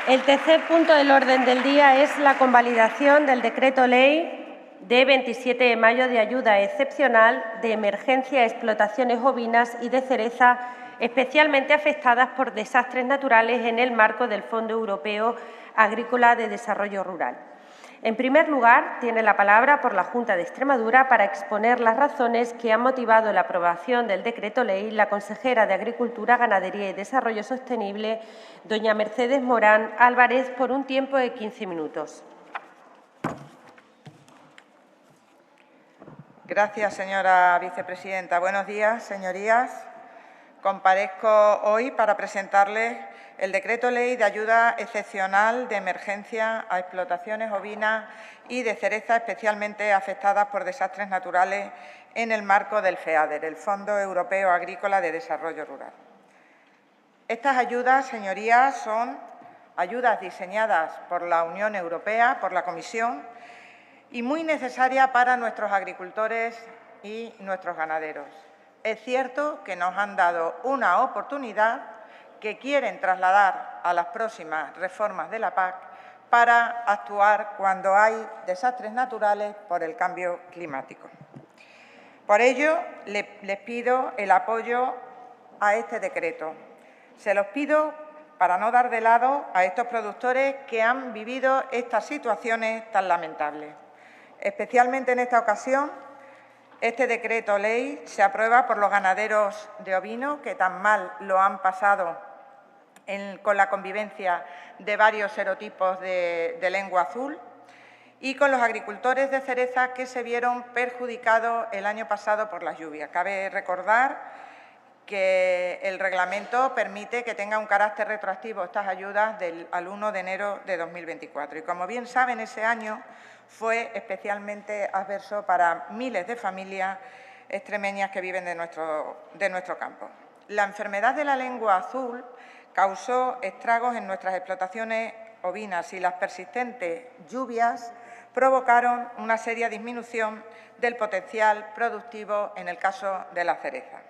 El tercer punto del orden del día es la convalidación del Decreto Ley de 27 de mayo de ayuda excepcional de emergencia a explotaciones ovinas y de cereza especialmente afectadas por desastres naturales en el marco del Fondo Europeo Agrícola de Desarrollo Rural. En primer lugar, tiene la palabra por la Junta de Extremadura para exponer las razones que han motivado la aprobación del decreto ley la consejera de Agricultura, Ganadería y Desarrollo Sostenible, doña Mercedes Morán Álvarez, por un tiempo de 15 minutos. Gracias, señora vicepresidenta. Buenos días, señorías. Comparezco hoy para presentarles el Decreto Ley de Ayuda Excepcional de Emergencia a Explotaciones ovinas y de cereza especialmente afectadas por desastres naturales en el marco del FEADER, el Fondo Europeo Agrícola de Desarrollo Rural. Estas ayudas, señorías, son ayudas diseñadas por la Unión Europea, por la Comisión, y muy necesarias para nuestros agricultores y nuestros ganaderos. Es cierto que nos han dado una oportunidad que quieren trasladar a las próximas reformas de la PAC para actuar cuando hay desastres naturales por el cambio climático. Por ello, les pido el apoyo a este decreto. Se los pido para no dar de lado a estos productores que han vivido estas situaciones tan lamentables. Especialmente en esta ocasión, este decreto ley se aprueba por los ganaderos de ovino que tan mal lo han pasado con la convivencia de varios serotipos de lengua azul y con los agricultores de cereza que se vieron perjudicados el año pasado por las lluvias. Cabe recordar que el reglamento permite que tenga un carácter retroactivo estas ayudas al 1 de enero de 2024. Y como bien saben, ese año fue especialmente adverso para miles de familias extremeñas que viven de nuestro campo. La enfermedad de la lengua azul causó estragos en nuestras explotaciones ovinas y las persistentes lluvias provocaron una seria disminución del potencial productivo en el caso de la cereza.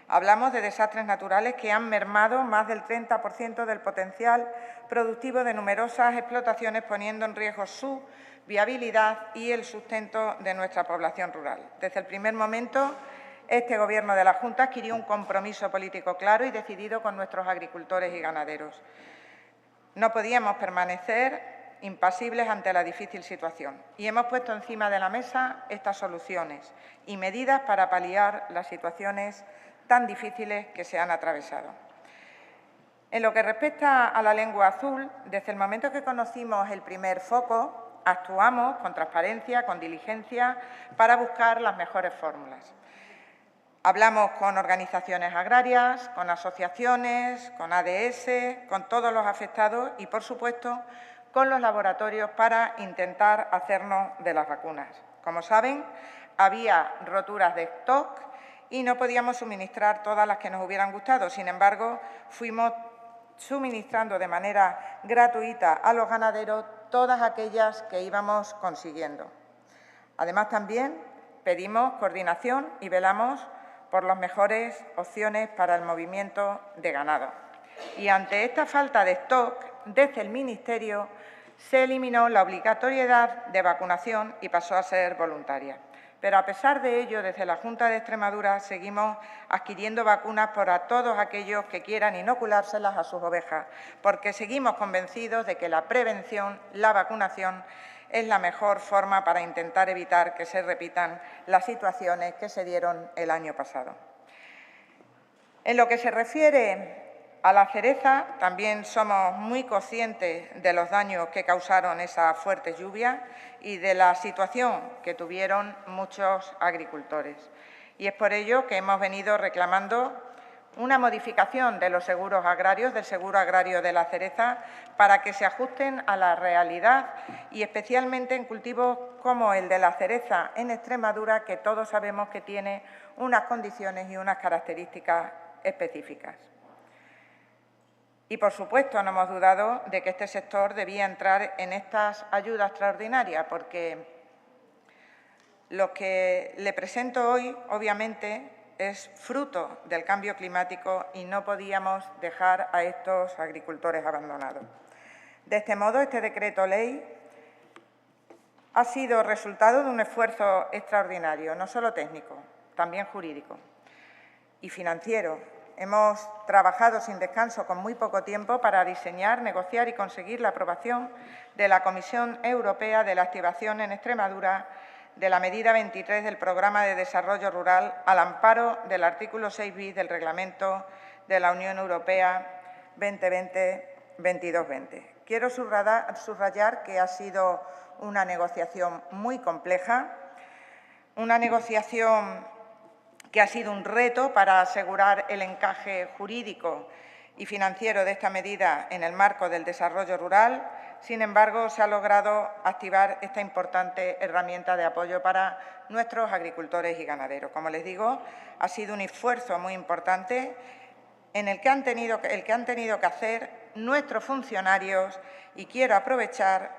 Hablamos de desastres naturales que han mermado más del 30% del potencial productivo de numerosas explotaciones, poniendo en riesgo su viabilidad y el sustento de nuestra población rural. Desde el primer momento, este Gobierno de la Junta adquirió un compromiso político claro y decidido con nuestros agricultores y ganaderos. No podíamos permanecer impasibles ante la difícil situación y hemos puesto encima de la mesa estas soluciones y medidas para paliar las situaciones tan difíciles que se han atravesado. En lo que respecta a la lengua azul, desde el momento que conocimos el primer foco, actuamos con transparencia, con diligencia, para buscar las mejores fórmulas. Hablamos con organizaciones agrarias, con asociaciones, con ADS, con todos los afectados y, por supuesto, con los laboratorios para intentar hacernos de las vacunas. Como saben, había roturas de stock y no podíamos suministrar todas las que nos hubieran gustado. Sin embargo, fuimos suministrando de manera gratuita a los ganaderos todas aquellas que íbamos consiguiendo. Además, también pedimos coordinación y velamos por las mejores opciones para el movimiento de ganado. Y ante esta falta de stock, desde el Ministerio se eliminó la obligatoriedad de vacunación y pasó a ser voluntaria. Pero, a pesar de ello, desde la Junta de Extremadura seguimos adquiriendo vacunas para todos aquellos que quieran inoculárselas a sus ovejas, porque seguimos convencidos de que la prevención, la vacunación, es la mejor forma para intentar evitar que se repitan las situaciones que se dieron el año pasado. En lo que se refiere a la cereza, también somos muy conscientes de los daños que causaron esas fuertes lluvias y de la situación que tuvieron muchos agricultores. Y es por ello que hemos venido reclamando una modificación de los seguros agrarios, del seguro agrario de la cereza, para que se ajusten a la realidad y especialmente en cultivos como el de la cereza en Extremadura, que todos sabemos que tiene unas condiciones y unas características específicas. Y, por supuesto, no hemos dudado de que este sector debía entrar en estas ayudas extraordinarias, porque lo que le presento hoy, obviamente, es fruto del cambio climático y no podíamos dejar a estos agricultores abandonados. De este modo, este decreto ley ha sido resultado de un esfuerzo extraordinario, no solo técnico, también jurídico y financiero. Hemos trabajado sin descanso con muy poco tiempo para diseñar, negociar y conseguir la aprobación de la Comisión Europea de la activación en Extremadura de la medida 23 del Programa de Desarrollo Rural al amparo del artículo 6 bis del Reglamento de la Unión Europea 2020-2220. Quiero subrayar que ha sido una negociación muy compleja, una negociación que ha sido un reto para asegurar el encaje jurídico y financiero de esta medida en el marco del desarrollo rural. Sin embargo, se ha logrado activar esta importante herramienta de apoyo para nuestros agricultores y ganaderos. Como les digo, ha sido un esfuerzo muy importante en el que han tenido que hacer nuestros funcionarios, y quiero aprovechar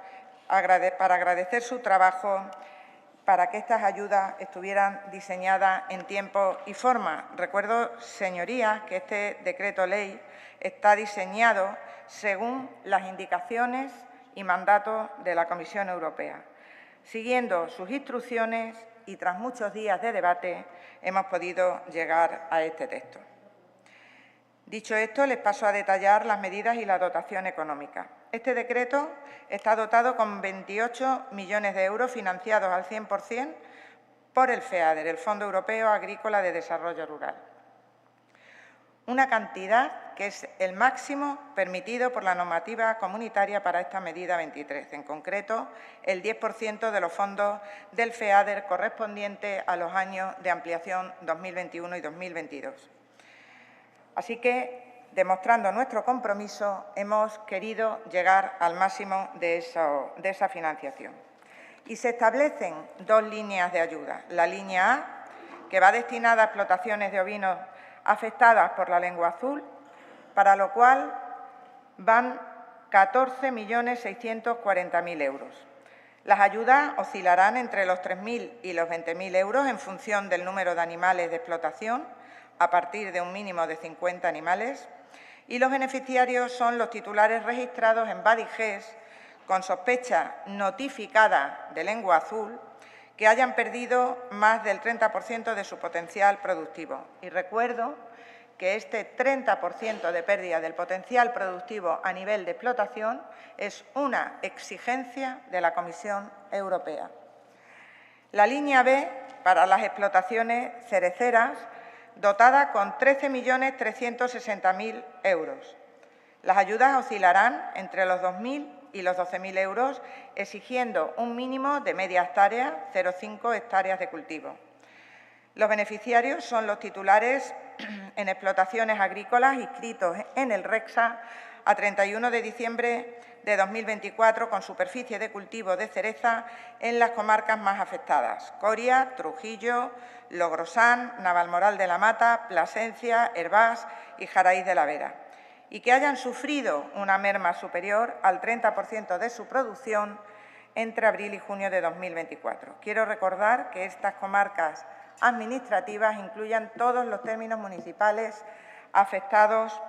para agradecer su trabajo para que estas ayudas estuvieran diseñadas en tiempo y forma. Recuerdo, señorías, que este decreto ley está diseñado según las indicaciones y mandatos de la Comisión Europea. Siguiendo sus instrucciones y tras muchos días de debate, hemos podido llegar a este texto. Dicho esto, les paso a detallar las medidas y la dotación económica. Este decreto está dotado con 28 millones de euros financiados al 100% por el FEADER, el Fondo Europeo Agrícola de Desarrollo Rural. Una cantidad que es el máximo permitido por la normativa comunitaria para esta medida 23, en concreto el 10% de los fondos del FEADER correspondiente a los años de ampliación 2021 y 2022. Así que, demostrando nuestro compromiso, hemos querido llegar al máximo de esa financiación. Y se establecen dos líneas de ayuda. La línea A, que va destinada a explotaciones de ovinos afectadas por la lengua azul, para lo cual van 14.640.000 euros. Las ayudas oscilarán entre los 3.000 y los 20.000 euros en función del número de animales de explotación, a partir de un mínimo de 50 animales, y los beneficiarios son los titulares registrados en Badigés con sospecha notificada de lengua azul que hayan perdido más del 30% de su potencial productivo. Y recuerdo que este 30% de pérdida del potencial productivo a nivel de explotación es una exigencia de la Comisión Europea. La línea B, para las explotaciones cereceras, dotada con 13.360.000 euros. Las ayudas oscilarán entre los 2.000 y los 12.000 euros, exigiendo un mínimo de media hectárea, 0,5 hectáreas de cultivo. Los beneficiarios son los titulares en explotaciones agrícolas inscritos en el RECSA a 31 de diciembre de 2024 con superficie de cultivo de cereza en las comarcas más afectadas: Coria, Trujillo, Logrosán, Navalmoral de la Mata, Plasencia, Hervás y Jaraíz de la Vera, y que hayan sufrido una merma superior al 30% de su producción entre abril y junio de 2024. Quiero recordar que estas comarcas administrativas incluyen todos los términos municipales afectados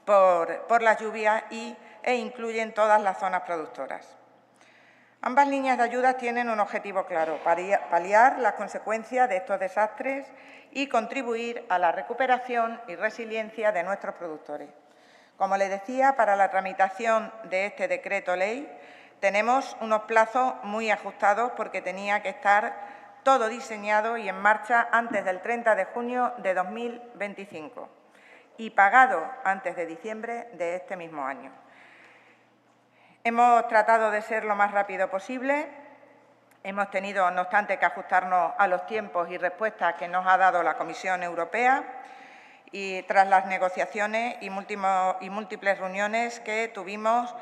por las lluvias e incluyen todas las zonas productoras. Ambas líneas de ayudas tienen un objetivo claro: paliar las consecuencias de estos desastres y contribuir a la recuperación y resiliencia de nuestros productores. Como les decía, para la tramitación de este decreto ley tenemos unos plazos muy ajustados porque tenía que estar todo diseñado y en marcha antes del 30 de junio de 2025 y pagado antes de diciembre de este mismo año. Hemos tratado de ser lo más rápido posible. Hemos tenido, no obstante, que ajustarnos a los tiempos y respuestas que nos ha dado la Comisión Europea, y tras las negociaciones y múltiples reuniones que tuvimos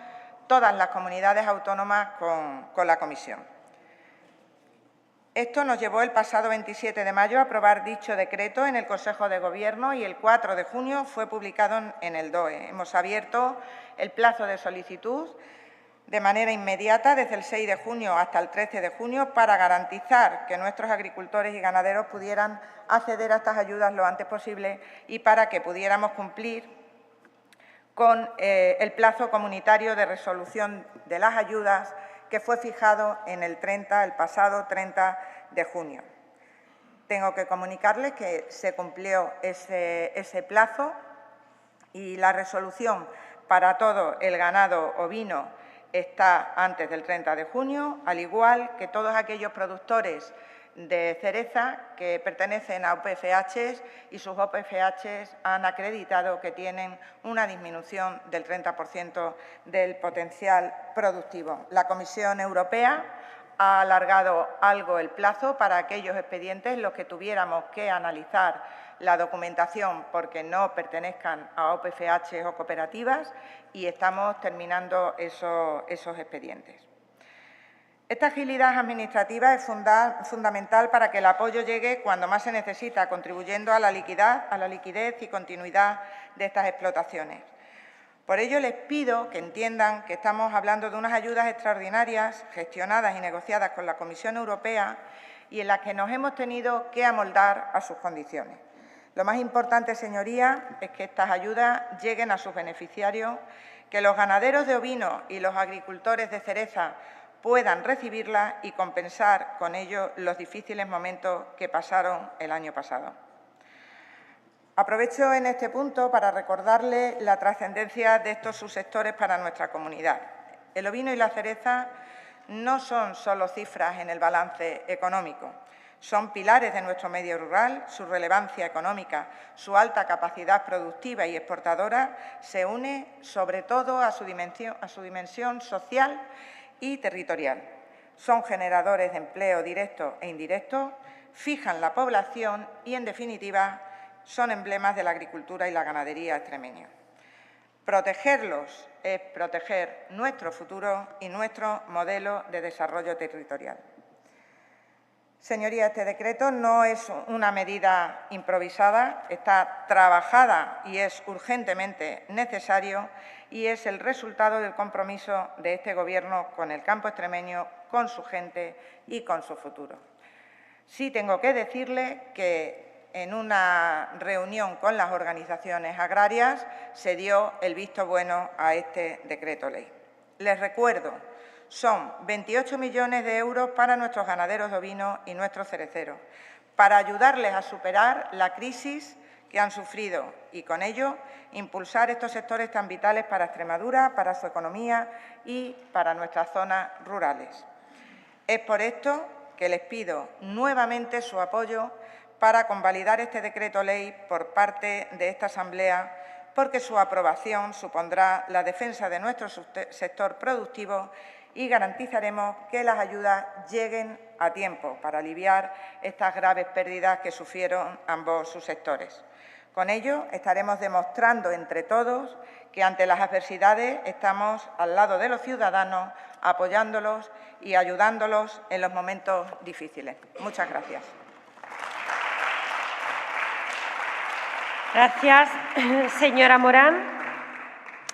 todas las comunidades autónomas con la Comisión. Esto nos llevó el pasado 27 de mayo a aprobar dicho decreto en el Consejo de Gobierno y el 4 de junio fue publicado en el DOE. Hemos abierto el plazo de solicitud de manera inmediata desde el 6 de junio hasta el 13 de junio para garantizar que nuestros agricultores y ganaderos pudieran acceder a estas ayudas lo antes posible y para que pudiéramos cumplir con el plazo comunitario de resolución de las ayudas que fue fijado en el pasado 30 de junio. Tengo que comunicarles que se cumplió ese plazo y la resolución para todo el ganado ovino está antes del 30 de junio, al igual que todos aquellos productores de cereza que pertenecen a OPFH y sus OPFH han acreditado que tienen una disminución del 30% del potencial productivo. La Comisión Europea ha alargado algo el plazo para aquellos expedientes en los que tuviéramos que analizar la documentación porque no pertenezcan a OPFH o cooperativas y estamos terminando esos expedientes. Esta agilidad administrativa es fundamental para que el apoyo llegue cuando más se necesita, contribuyendo a la liquidez y continuidad de estas explotaciones. Por ello, les pido que entiendan que estamos hablando de unas ayudas extraordinarias gestionadas y negociadas con la Comisión Europea y en las que nos hemos tenido que amoldar a sus condiciones. Lo más importante, señorías, es que estas ayudas lleguen a sus beneficiarios, que los ganaderos de ovino y los agricultores de cereza puedan recibirlas y compensar con ello los difíciles momentos que pasaron el año pasado. Aprovecho en este punto para recordarle la trascendencia de estos subsectores para nuestra comunidad. El ovino y la cereza no son solo cifras en el balance económico, son pilares de nuestro medio rural, su relevancia económica, su alta capacidad productiva y exportadora se une sobre todo a su dimensión social y territorial. Son generadores de empleo directo e indirecto, fijan la población y, en definitiva, son emblemas de la agricultura y la ganadería extremeña. Protegerlos es proteger nuestro futuro y nuestro modelo de desarrollo territorial. Señoría, este decreto no es una medida improvisada, está trabajada y es urgentemente necesario y es el resultado del compromiso de este Gobierno con el campo extremeño, con su gente y con su futuro. Sí tengo que decirle que en una reunión con las organizaciones agrarias se dio el visto bueno a este decreto ley. Les recuerdo, son 28 millones de euros para nuestros ganaderos de ovino y nuestros cereceros, para ayudarles a superar la crisis que han sufrido y, con ello, impulsar estos sectores tan vitales para Extremadura, para su economía y para nuestras zonas rurales. Es por esto que les pido nuevamente su apoyo para convalidar este decreto ley por parte de esta Asamblea, porque su aprobación supondrá la defensa de nuestro sector productivo y garantizaremos que las ayudas lleguen a tiempo para aliviar estas graves pérdidas que sufrieron ambos subsectores. Con ello, estaremos demostrando entre todos que ante las adversidades estamos al lado de los ciudadanos, apoyándolos y ayudándolos en los momentos difíciles. Muchas gracias. Gracias, señora Morán.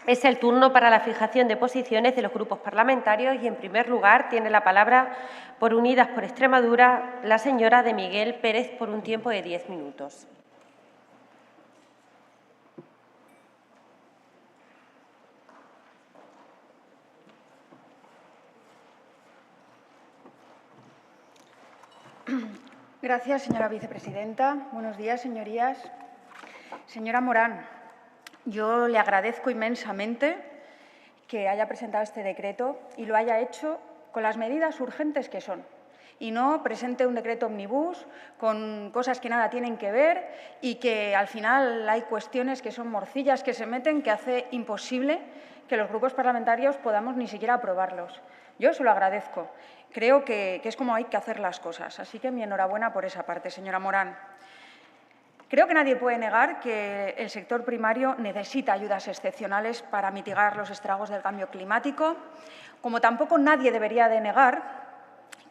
Es el turno para la fijación de posiciones de los grupos parlamentarios y, en primer lugar, tiene la palabra por Unidas por Extremadura la señora de Miguel Pérez por un tiempo de 10 minutos. Gracias, señora vicepresidenta. Buenos días, señorías. Señora Morán, yo le agradezco inmensamente que haya presentado este decreto y lo haya hecho con las medidas urgentes que son, y no presente un decreto omnibus con cosas que nada tienen que ver y que al final hay cuestiones que son morcillas que se meten que hace imposible que los grupos parlamentarios podamos ni siquiera aprobarlos. Yo se lo agradezco. Creo que es como hay que hacer las cosas. Así que mi enhorabuena por esa parte, señora Morán. Creo que nadie puede negar que el sector primario necesita ayudas excepcionales para mitigar los estragos del cambio climático, como tampoco nadie debería de negar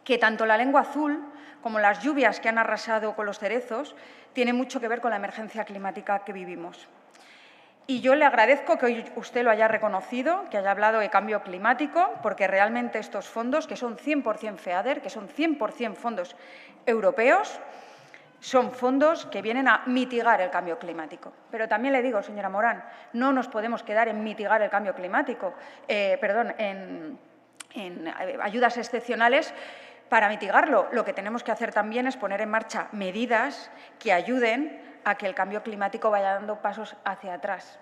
que tanto la lengua azul como las lluvias que han arrasado con los cerezos tienen mucho que ver con la emergencia climática que vivimos. Y yo le agradezco que hoy usted lo haya reconocido, que haya hablado de cambio climático, porque realmente estos fondos, que son 100% FEADER, que son 100% fondos europeos, Son fondos que vienen a mitigar el cambio climático. Pero también le digo, señora Morán, no nos podemos quedar en mitigar el cambio climático, en ayudas excepcionales para mitigarlo. Lo que tenemos que hacer también es poner en marcha medidas que ayuden a que el cambio climático vaya dando pasos hacia atrás,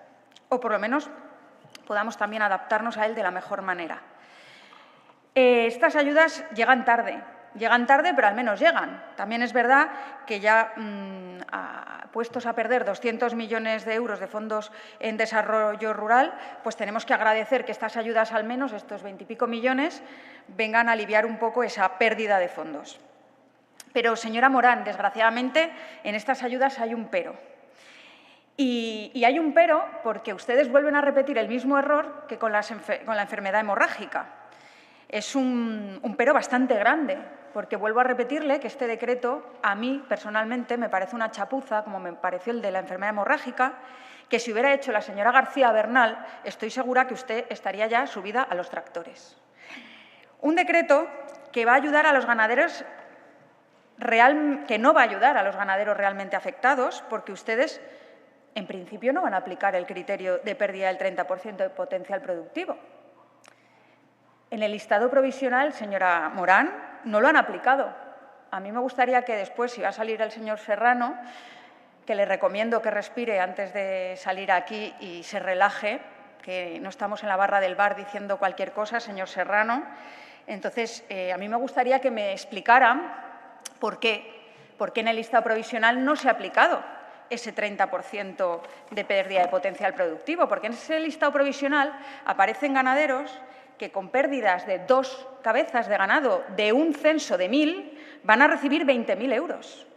o por lo menos podamos también adaptarnos a él de la mejor manera. Estas ayudas llegan tarde, pero al menos llegan. También es verdad que ya puestos a perder 200 millones de euros de fondos en desarrollo rural, pues tenemos que agradecer que estas ayudas, al menos estos 20 y pico millones, vengan a aliviar un poco esa pérdida de fondos. Pero, señora Morán, desgraciadamente, en estas ayudas hay un pero. Y hay un pero porque ustedes vuelven a repetir el mismo error que con la enfermedad hemorrágica. Es un pero bastante grande, porque vuelvo a repetirle que este decreto, a mí personalmente, me parece una chapuza, como me pareció el de la enfermedad hemorrágica, que si hubiera hecho la señora García Bernal, estoy segura que usted estaría ya subida a los tractores. Un decreto que va a ayudar a los ganaderos, que no va a ayudar a los ganaderos realmente afectados, porque ustedes, en principio, no van a aplicar el criterio de pérdida del 30% de potencial productivo. En el listado provisional, señora Morán, no lo han aplicado. A mí me gustaría que después, si va a salir el señor Serrano, que le recomiendo que respire antes de salir aquí y se relaje, que no estamos en la barra del bar diciendo cualquier cosa, señor Serrano. Entonces, a mí me gustaría que me explicaran por qué en el listado provisional no se ha aplicado ese 30% de pérdida de potencial productivo, porque en ese listado provisional aparecen ganaderos que con pérdidas de 2 cabezas de ganado de un censo de 1.000 van a recibir 20.000 euros.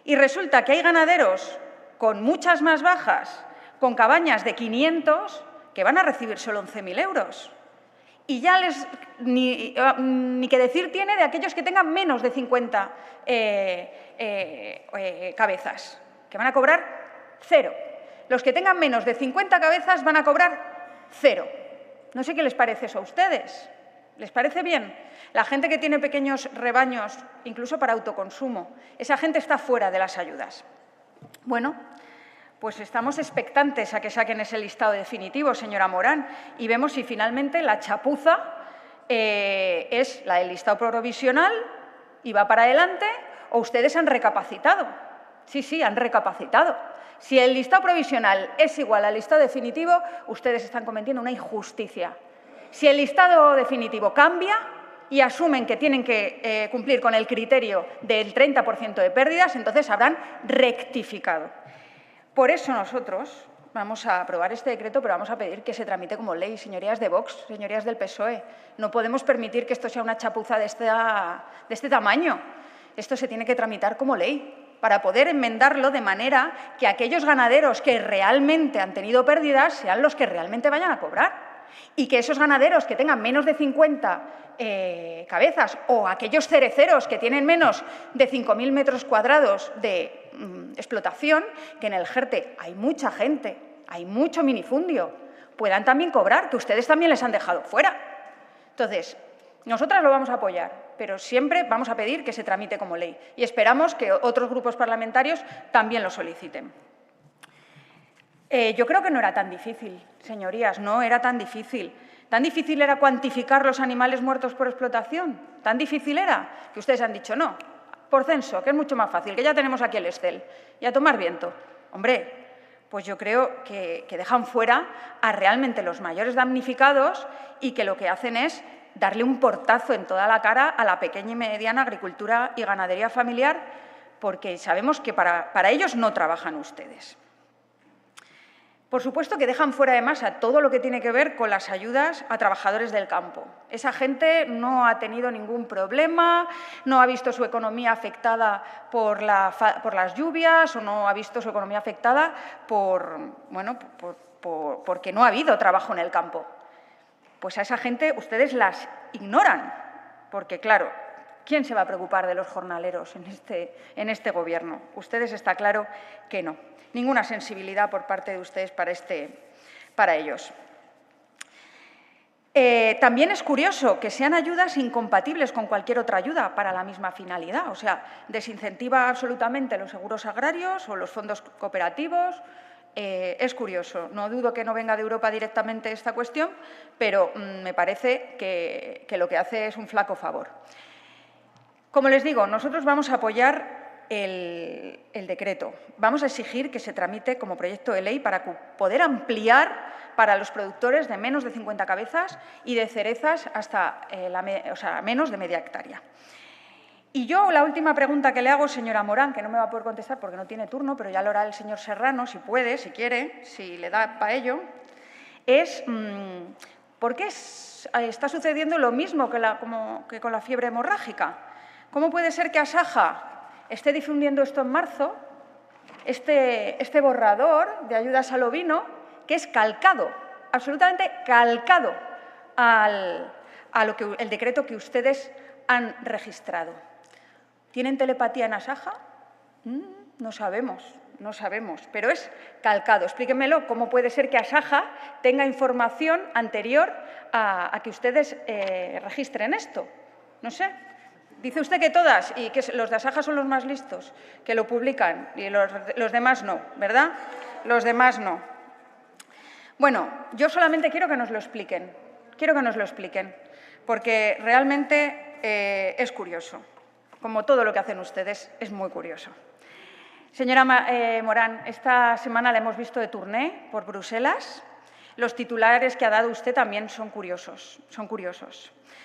Y resulta que hay ganaderos con muchas más bajas, con cabañas de 500, que van a recibir solo 11.000 euros. Y ya ni que decir tiene de aquellos que tengan menos de 50 cabezas, que van a cobrar 0. Los que tengan menos de 50 cabezas van a cobrar 0. No sé qué les parece eso a ustedes. ¿Les parece bien? La gente que tiene pequeños rebaños, incluso para autoconsumo, esa gente está fuera de las ayudas. Bueno, pues estamos expectantes a que saquen ese listado definitivo, señora Morán, y vemos si finalmente la chapuza es la del listado provisional y va para adelante, o ustedes han recapacitado. Sí, han recapacitado. Si el listado provisional es igual al listado definitivo, ustedes están cometiendo una injusticia. Si el listado definitivo cambia y asumen que tienen que cumplir con el criterio del 30% de pérdidas, entonces habrán rectificado. Por eso nosotros vamos a aprobar este decreto, pero vamos a pedir que se tramite como ley. Señorías de Vox, señorías del PSOE, no podemos permitir que esto sea una chapuza de este tamaño. Esto se tiene que tramitar como ley para poder enmendarlo de manera que aquellos ganaderos que realmente han tenido pérdidas sean los que realmente vayan a cobrar. Y que esos ganaderos que tengan menos de 50 cabezas o aquellos cereceros que tienen menos de 5.000 metros cuadrados de explotación, que en el Jerte hay mucha gente, hay mucho minifundio, puedan también cobrar, que ustedes también les han dejado fuera. Entonces, nosotras lo vamos a apoyar, pero siempre vamos a pedir que se tramite como ley y esperamos que otros grupos parlamentarios también lo soliciten. Yo creo que no era tan difícil, señorías, no era tan difícil. ¿Tan difícil era cuantificar los animales muertos por explotación? ¿Tan difícil era? Que ustedes han dicho no, por censo, que es mucho más fácil, que ya tenemos aquí el Excel, y a tomar viento. Hombre, pues yo creo que dejan fuera a realmente los mayores damnificados y que lo que hacen es darle un portazo en toda la cara a la pequeña y mediana agricultura y ganadería familiar, porque sabemos que para ellos no trabajan ustedes. Por supuesto que dejan fuera además a todo lo que tiene que ver con las ayudas a trabajadores del campo. Esa gente no ha tenido ningún problema, no ha visto su economía afectada por las lluvias o no ha visto su economía afectada porque no ha habido trabajo en el campo. Pues a esa gente ustedes las ignoran, porque claro, ¿quién se va a preocupar de los jornaleros en este Gobierno? Ustedes está claro que no. Ninguna sensibilidad por parte de ustedes para ellos. También es curioso que sean ayudas incompatibles con cualquier otra ayuda para la misma finalidad. O sea, desincentiva absolutamente los seguros agrarios o los fondos cooperativos. Es curioso. No dudo que no venga de Europa directamente esta cuestión, pero me parece que lo que hace es un flaco favor. Como les digo, nosotros vamos a apoyar el decreto. Vamos a exigir que se tramite como proyecto de ley para poder ampliar para los productores de menos de 50 cabezas y de cerezas hasta menos de media hectárea. Y yo la última pregunta que le hago, señora Morán, que no me va a poder contestar porque no tiene turno, pero ya lo hará el señor Serrano, si puede, si quiere, si le da para ello, es ¿por qué está sucediendo lo mismo que con la fiebre hemorrágica? ¿Cómo puede ser que Asaja esté difundiendo esto en marzo, este borrador de ayudas al ovino, que es calcado, absolutamente calcado el decreto que ustedes han registrado? ¿Tienen telepatía en Asaja? No sabemos, pero es calcado. Explíquenmelo, ¿cómo puede ser que Asaja tenga información anterior a que ustedes registren esto? No sé. Dice usted que todas, y que los de Asaja son los más listos, que lo publican, y los demás no, ¿verdad? Los demás no. Bueno, yo solamente quiero que nos lo expliquen, porque realmente es curioso. Como todo lo que hacen ustedes, es muy curioso. Señora Morán, esta semana la hemos visto de tourné por Bruselas. Los titulares que ha dado usted también son curiosos.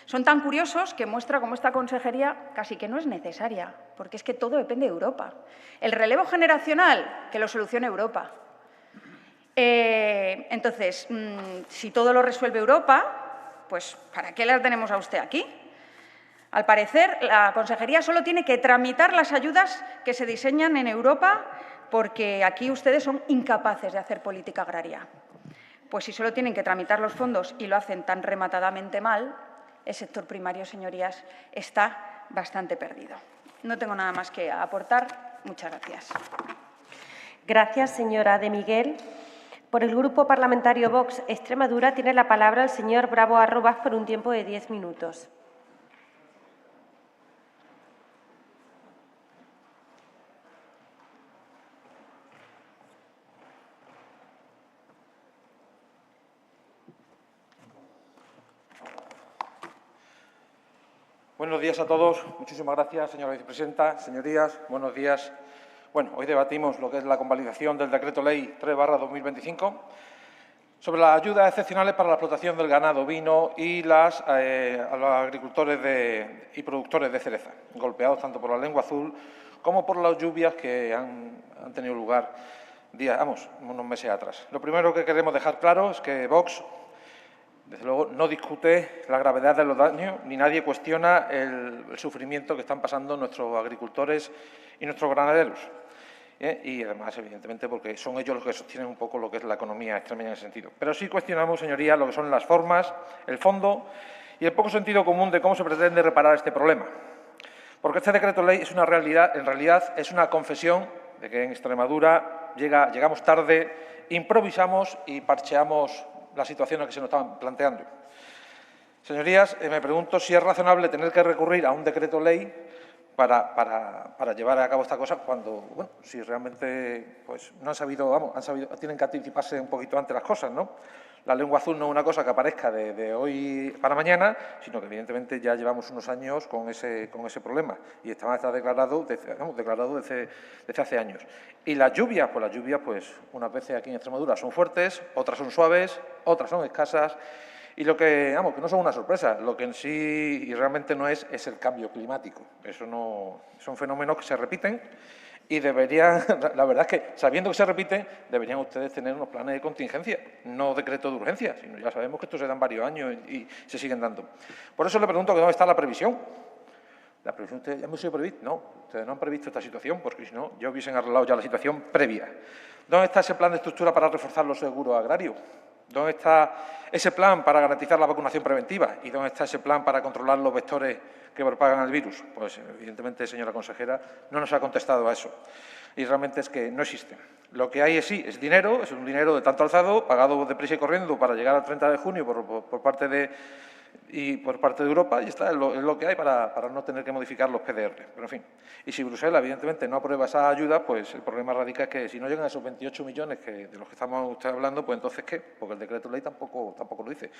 Son tan curiosos que muestra cómo esta consejería casi que no es necesaria, porque es que todo depende de Europa. El relevo generacional, que lo solucione Europa. Entonces, si todo lo resuelve Europa, pues ¿para qué la tenemos a usted aquí? Al parecer, la consejería solo tiene que tramitar las ayudas que se diseñan en Europa, porque aquí ustedes son incapaces de hacer política agraria. Pues si solo tienen que tramitar los fondos y lo hacen tan rematadamente mal, el sector primario, señorías, está bastante perdido. No tengo nada más que aportar. Muchas gracias. Gracias, señora de Miguel. Por el Grupo Parlamentario Vox Extremadura tiene la palabra el señor Bravo Arrobas por un tiempo de 10 minutos. Buenos días a todos. Muchísimas gracias, señora vicepresidenta. Señorías, buenos días. Bueno, hoy debatimos lo que es la convalidación del Decreto Ley 3/2025 sobre las ayudas excepcionales para la explotación del ganado ovino y a los agricultores y productores de cereza, golpeados tanto por la lengua azul como por las lluvias que han tenido lugar unos meses atrás. Lo primero que queremos dejar claro es que Vox, desde luego, no discute la gravedad de los daños ni nadie cuestiona el sufrimiento que están pasando nuestros agricultores y nuestros ganaderos. Y, además, evidentemente, porque son ellos los que sostienen un poco lo que es la economía extremeña en ese sentido. Pero sí cuestionamos, señorías, lo que son las formas, el fondo y el poco sentido común de cómo se pretende reparar este problema. Porque este decreto ley es en realidad es una confesión de que en Extremadura llegamos tarde, improvisamos y parcheamos las situaciones que se nos estaban planteando. Señorías, me pregunto si es razonable tener que recurrir a un decreto ley para llevar a cabo esta cosa cuando, bueno, si realmente pues, no han sabido, tienen que anticiparse un poquito antes las cosas, ¿no? La lengua azul no es una cosa que aparezca de hoy para mañana, sino que evidentemente ya llevamos unos años con ese problema y está declarado desde hace años. Y las lluvias, pues unas veces aquí en Extremadura son fuertes, otras son suaves, otras son escasas. Y lo que no son una sorpresa, lo que en sí y realmente no es el cambio climático. Eso no son fenómenos que se repiten y deberían, la verdad es que sabiendo que se repiten, deberían ustedes tener unos planes de contingencia, no decretos de urgencia, sino ya sabemos que esto se dan varios años y se siguen dando. Por eso le pregunto que dónde está la previsión. ¿La previsión ustedes ya hemos sido previsto? No, ustedes no han previsto esta situación porque si no ya hubiesen arreglado ya la situación previa. ¿Dónde está ese plan de estructura para reforzar los seguros agrarios? ¿Dónde está ese plan para garantizar la vacunación preventiva? ¿Y dónde está ese plan para controlar los vectores que propagan el virus? Pues, evidentemente, señora consejera, no nos ha contestado a eso. y realmente es que no existen. Lo que hay es dinero, es un dinero de tanto alzado, pagado deprisa y corriendo para llegar al 30 de junio por parte de Europa, y está, es lo que hay para no tener que modificar los PDR. Pero, en fin, y si Bruselas, evidentemente, no aprueba esa ayuda, pues el problema radica es que si no llegan a esos 28 millones de los que estamos usted hablando, pues entonces, ¿qué? Porque el decreto ley tampoco lo dice.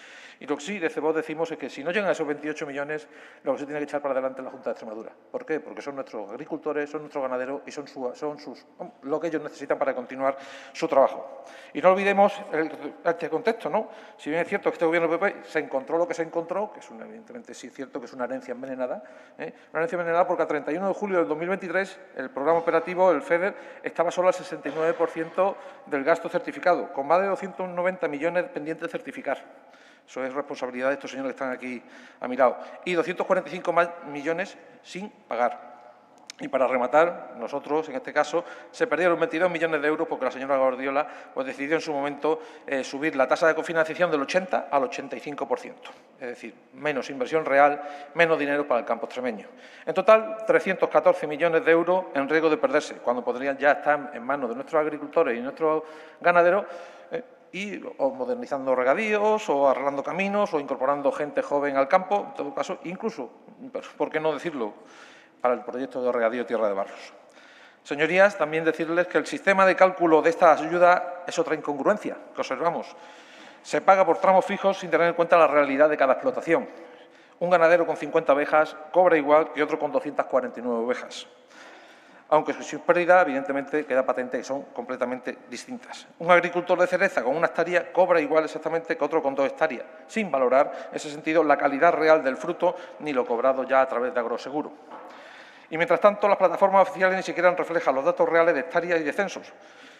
Y lo que sí, desde Vox decimos es que si no llegan a esos 28 millones, lo que se tiene que echar para adelante es la Junta de Extremadura. ¿Por qué? Porque son nuestros agricultores, son nuestros ganaderos y son lo que ellos necesitan para continuar su trabajo. Y no olvidemos este contexto, ¿no? Si bien es cierto que este Gobierno PP se encontró lo que se encontró, que es evidentemente sí es cierto que es una herencia envenenada, una herencia envenenada porque a 31 de julio del 2023 el programa operativo, el FEDER, estaba solo al 69% del gasto certificado, con más de 290 millones pendientes de certificar. Eso es responsabilidad de estos señores que están aquí a mi lado. Y 245 más millones sin pagar. Y para rematar, nosotros, en este caso, se perdieron 22 millones de euros porque la señora Guardiola pues, decidió en su momento subir la tasa de cofinanciación del 80 al 85%. Es decir, menos inversión real, menos dinero para el campo extremeño. En total, 314 millones de euros en riesgo de perderse, cuando podrían ya estar en manos de nuestros agricultores y nuestros ganaderos, o modernizando regadíos, o arreglando caminos, o incorporando gente joven al campo, en todo caso, incluso, ¿por qué no decirlo?, para el proyecto de regadío Tierra de Barros. Señorías, también decirles que el sistema de cálculo de esta ayuda es otra incongruencia que observamos. Se paga por tramos fijos sin tener en cuenta la realidad de cada explotación. Un ganadero con 50 ovejas cobra igual que otro con 249 ovejas. Aunque su pérdida, evidentemente, queda patente que son completamente distintas. Un agricultor de cereza con una hectárea cobra igual exactamente que otro con 2 hectáreas, sin valorar, en ese sentido, la calidad real del fruto ni lo cobrado ya a través de agroseguro. Y, mientras tanto, las plataformas oficiales ni siquiera reflejan los datos reales de hectáreas y de censos.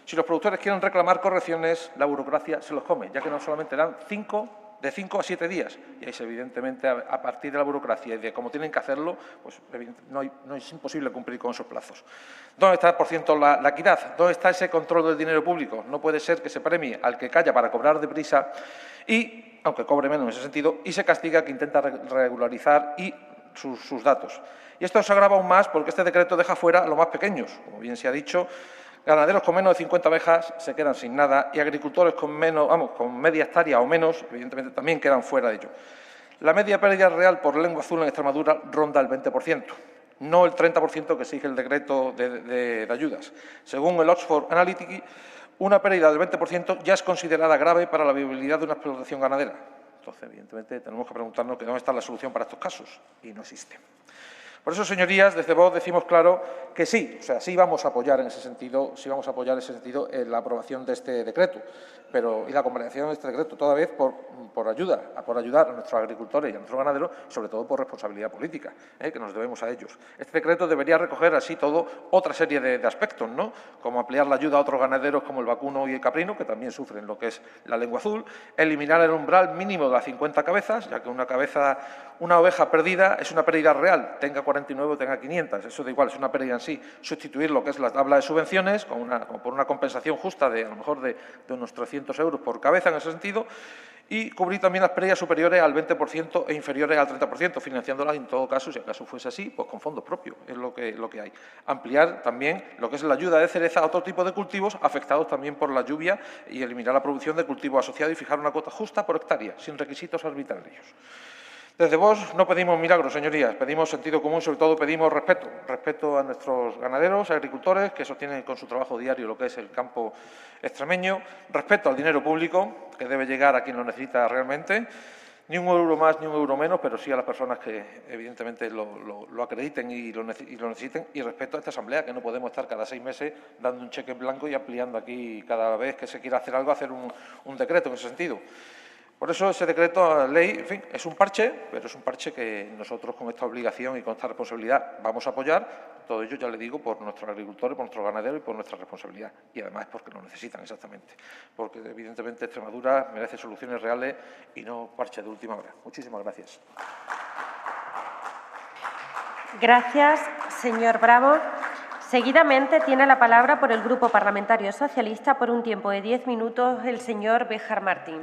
Si los productores quieren reclamar correcciones, la burocracia se los come, ya que no solamente dan de 5 a 7 días. Y es evidentemente, a partir de la burocracia y de cómo tienen que hacerlo, pues no es imposible cumplir con esos plazos. ¿Dónde está, por cierto, la equidad? ¿Dónde está ese control del dinero público? No puede ser que se premie al que calla para cobrar deprisa, y, aunque cobre menos en ese sentido, y se castiga al que intenta regularizar sus datos. Y esto se agrava aún más porque este decreto deja fuera a los más pequeños. Como bien se ha dicho, ganaderos con menos de 50 ovejas se quedan sin nada, y agricultores con media hectárea o menos, evidentemente, también quedan fuera de ello. La media pérdida real por lengua azul en Extremadura ronda el 20%, no el 30% que exige el decreto de ayudas. Según el Oxford Analytics, una pérdida del 20% ya es considerada grave para la viabilidad de una explotación ganadera. Entonces, evidentemente, tenemos que preguntarnos dónde está la solución para estos casos, y no existe. Por eso, señorías, desde Vox decimos claro que sí, sí vamos a apoyar en ese sentido, la aprobación de este decreto, y la convalidación de este decreto, toda vez por ayudar a nuestros agricultores y a nuestros ganaderos, y sobre todo por responsabilidad política, que nos debemos a ellos. Este decreto debería recoger así todo otra serie de aspectos, ¿no?, como ampliar la ayuda a otros ganaderos como el vacuno y el caprino, que también sufren lo que es la lengua azul, eliminar el umbral mínimo de las 50 cabezas, ya que una oveja perdida es una pérdida real, tenga 49 o tenga 500, eso da igual, es una pérdida en sí. Sustituir lo que es la tabla de subvenciones por una compensación justa de, a lo mejor, de unos 300 euros por cabeza en ese sentido, y cubrir también las pérdidas superiores al 20% e inferiores al 30%, financiándolas en todo caso, si acaso fuese así, pues con fondos propios, es lo que hay. Ampliar también lo que es la ayuda de cereza a otro tipo de cultivos afectados también por la lluvia, y eliminar la producción de cultivos asociados y fijar una cuota justa por hectárea, sin requisitos arbitrarios. Desde Vox no pedimos milagros, señorías, pedimos sentido común, sobre todo pedimos respeto a nuestros ganaderos, agricultores, que sostienen con su trabajo diario lo que es el campo extremeño, respeto al dinero público, que debe llegar a quien lo necesita realmente, ni un euro más ni un euro menos, pero sí a las personas que evidentemente lo acrediten y lo necesiten, y respeto a esta Asamblea, que no podemos estar cada 6 meses dando un cheque en blanco y ampliando aquí cada vez que se quiera hacer algo, hacer un decreto en ese sentido. Por eso ese decreto ley, en fin, es un parche, pero es un parche que nosotros con esta obligación y con esta responsabilidad vamos a apoyar. Todo ello, ya le digo, por nuestros agricultores, por nuestros ganaderos y por nuestra responsabilidad. Y además porque lo necesitan exactamente. Porque evidentemente Extremadura merece soluciones reales y no parches de última hora. Muchísimas gracias. Gracias, señor Bravo. Seguidamente tiene la palabra por el Grupo Parlamentario Socialista por un tiempo de 10 minutos el señor Béjar Martín.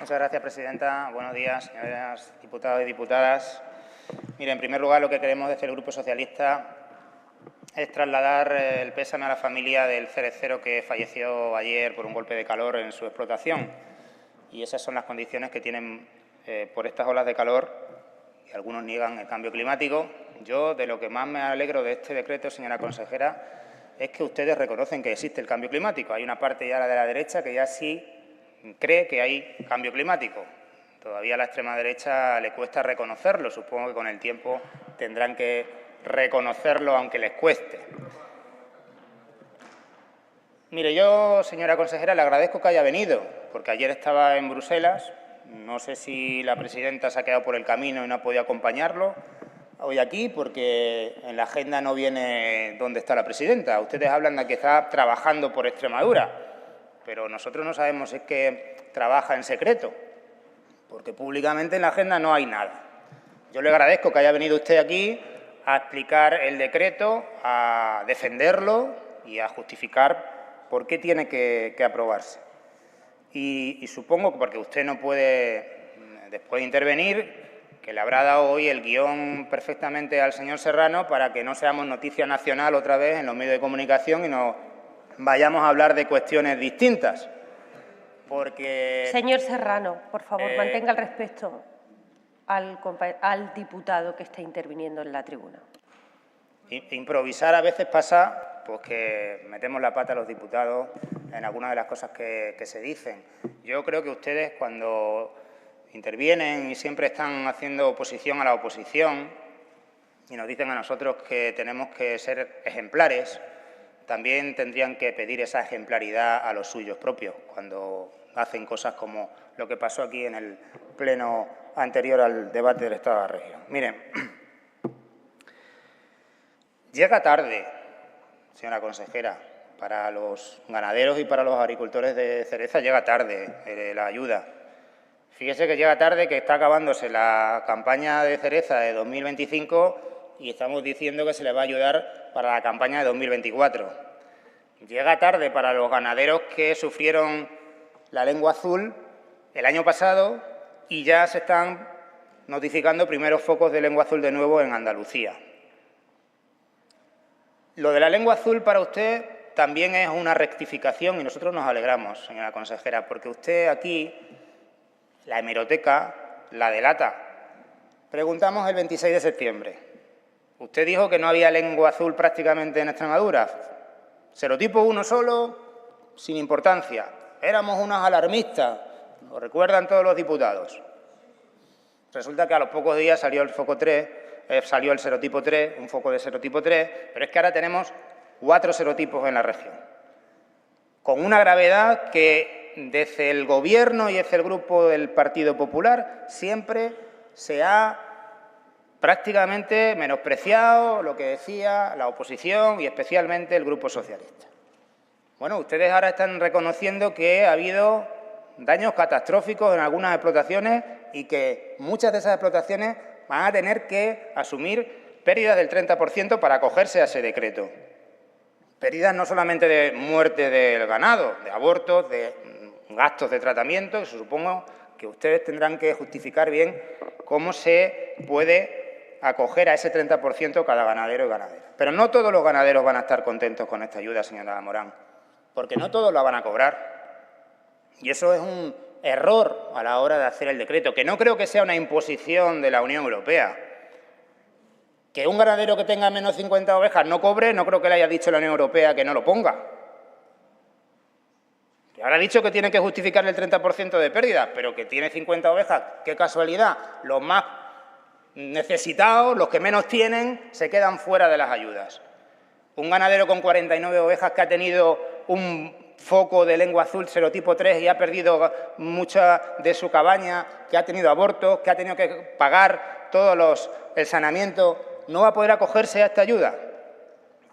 Muchas gracias, presidenta. Buenos días, señoras diputados y diputadas. Mire, en primer lugar, lo que queremos desde el Grupo Socialista es trasladar el pésame a la familia del cerecero que falleció ayer por un golpe de calor en su explotación. Y esas son las condiciones que tienen por estas olas de calor, y algunos niegan el cambio climático. Yo, de lo que más me alegro de este decreto, señora consejera, es que ustedes reconocen que existe el cambio climático. Hay una parte ya de la derecha que ya sí cree que hay cambio climático. Todavía a la extrema derecha le cuesta reconocerlo. Supongo que con el tiempo tendrán que reconocerlo, aunque les cueste. Mire, yo, señora consejera, le agradezco que haya venido, porque ayer estaba en Bruselas. No sé si la presidenta se ha quedado por el camino y no ha podido acompañarlo hoy aquí, porque en la agenda no viene dónde está la presidenta. Ustedes hablan de que está trabajando por Extremadura, pero nosotros no sabemos si es que trabaja en secreto, porque públicamente en la agenda no hay nada. Yo le agradezco que haya venido usted aquí a explicar el decreto, a defenderlo y a justificar por qué tiene que aprobarse. Y supongo que porque usted no puede después intervenir, que le habrá dado hoy el guión perfectamente al señor Serrano para que no seamos noticia nacional otra vez en los medios de comunicación y nos vayamos a hablar de cuestiones distintas. Porque... Señor Serrano, por favor, mantenga el respeto al diputado que está interviniendo en la tribuna. Improvisar a veces pasa pues que metemos la pata a los diputados en algunas de las cosas que se dicen. Yo creo que ustedes, cuando intervienen y siempre están haciendo oposición a la oposición y nos dicen a nosotros que tenemos que ser ejemplares, también tendrían que pedir esa ejemplaridad a los suyos propios cuando hacen cosas como lo que pasó aquí en el pleno anterior al debate del Estado de la región. Miren, llega tarde, señora consejera, para los ganaderos y para los agricultores de cereza llega tarde la ayuda. Fíjese que llega tarde, que está acabándose la campaña de cereza de 2025 y estamos diciendo que se le va a ayudar para la campaña de 2024. Llega tarde para los ganaderos que sufrieron la lengua azul el año pasado y ya se están notificando primeros focos de lengua azul de nuevo en Andalucía. Lo de la lengua azul para usted también es una rectificación y nosotros nos alegramos, señora consejera, porque usted aquí, la hemeroteca, la delata. Preguntamos el 26 de septiembre. Usted dijo que no había lengua azul prácticamente en Extremadura. Serotipo 1 solo, sin importancia. Éramos unos alarmistas, lo recuerdan todos los diputados. Resulta que a los pocos días salió el foco 3, salió el serotipo 3, un foco de serotipo 3, pero es que ahora tenemos 4 serotipos en la región, con una gravedad que desde el Gobierno y desde el Grupo del Partido Popular siempre se ha prácticamente menospreciado lo que decía la oposición y especialmente el Grupo Socialista. Bueno, ustedes ahora están reconociendo que ha habido daños catastróficos en algunas explotaciones y que muchas de esas explotaciones van a tener que asumir pérdidas del 30% para acogerse a ese decreto. Pérdidas no solamente de muerte del ganado, de abortos, de gastos de tratamiento, que supongo que ustedes tendrán que justificar bien cómo se puede acoger a ese 30% cada ganadero y ganadera. Pero no todos los ganaderos van a estar contentos con esta ayuda, señora Morán, porque no todos la van a cobrar. Y eso es un error a la hora de hacer el decreto, que no creo que sea una imposición de la Unión Europea. Que un ganadero que tenga menos 50 ovejas no cobre, no creo que le haya dicho la Unión Europea que no lo ponga. Que ahora ha dicho que tiene que justificar el 30% de pérdidas, pero que tiene 50 ovejas, qué casualidad. Los más necesitados, los que menos tienen, se quedan fuera de las ayudas. Un ganadero con 49 ovejas que ha tenido un foco de lengua azul serotipo 3 y ha perdido mucha de su cabaña, que ha tenido abortos, que ha tenido que pagar el saneamiento, no va a poder acogerse a esta ayuda.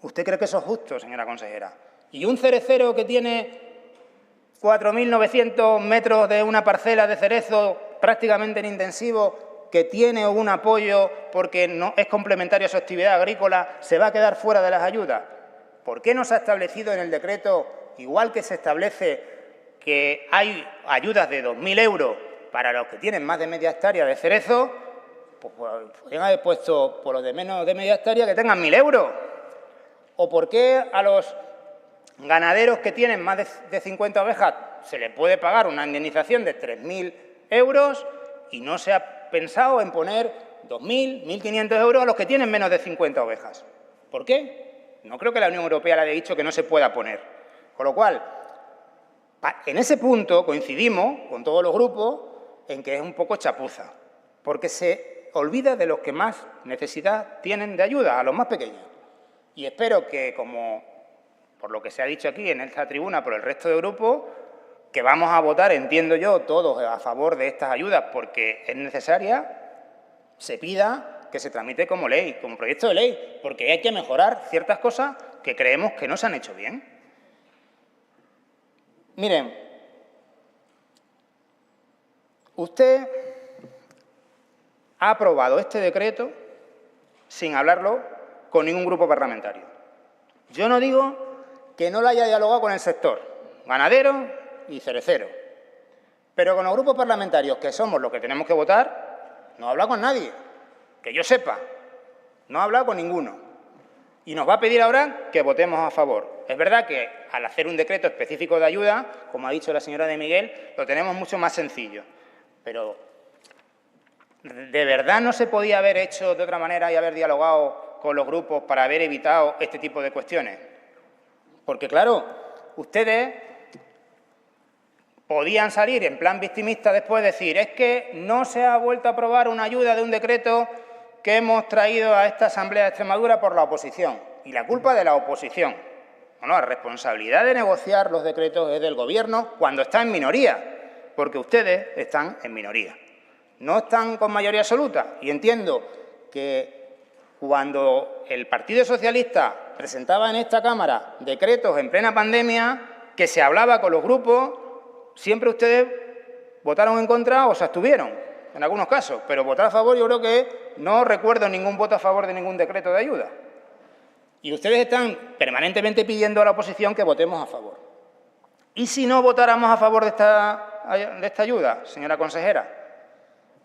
¿Usted cree que eso es justo, señora consejera? Y un cerecero que tiene 4.900 metros de una parcela de cerezo prácticamente en intensivo, que tiene un apoyo porque no es complementario a su actividad agrícola, ¿se va a quedar fuera de las ayudas? ¿Por qué no se ha establecido en el decreto, igual que se establece que hay ayudas de 2.000 euros para los que tienen más de media hectárea de cerezo, pues podrían haber puesto por los de menos de media hectárea que tengan 1.000 euros. ¿O por qué a los ganaderos que tienen más de 50 ovejas se les puede pagar una indemnización de 3.000 euros y no se ha pensado en poner 2.000, 1.500 euros a los que tienen menos de 50 ovejas? ¿Por qué? No creo que la Unión Europea le haya dicho que no se pueda poner. Con lo cual, en ese punto coincidimos con todos los grupos en que es un poco chapuza, porque se olvida de los que más necesidad tienen de ayuda, a los más pequeños. Y espero que, como por lo que se ha dicho aquí en esta tribuna por el resto de grupos, que vamos a votar, entiendo yo, todos a favor de estas ayudas porque es necesaria, se pida que se tramite como ley, como proyecto de ley, porque hay que mejorar ciertas cosas que creemos que no se han hecho bien. Miren, usted ha aprobado este decreto sin hablarlo con ningún grupo parlamentario. Yo no digo que no lo haya dialogado con el sector ganadero y cerecero, pero con los grupos parlamentarios, que somos los que tenemos que votar, no ha hablado con nadie, que yo sepa, no ha hablado con ninguno. Y nos va a pedir ahora que votemos a favor. Es verdad que al hacer un decreto específico de ayuda, como ha dicho la señora de Miguel, lo tenemos mucho más sencillo. Pero, ¿de verdad no se podía haber hecho de otra manera y haber dialogado con los grupos para haber evitado este tipo de cuestiones? Porque, claro, ustedes podían salir en plan victimista después decir es que no se ha vuelto a aprobar una ayuda de un decreto que hemos traído a esta Asamblea de Extremadura por la oposición. Y la culpa de la oposición. Bueno, la responsabilidad de negociar los decretos es del Gobierno cuando está en minoría, porque ustedes están en minoría. No están con mayoría absoluta. Y entiendo que cuando el Partido Socialista presentaba en esta Cámara decretos en plena pandemia, que se hablaba con los grupos, siempre ustedes votaron en contra o se abstuvieron, en algunos casos, pero votar a favor yo creo que no recuerdo ningún voto a favor de ningún decreto de ayuda. Y ustedes están permanentemente pidiendo a la oposición que votemos a favor. ¿Y si no votáramos a favor de esta ayuda, señora consejera?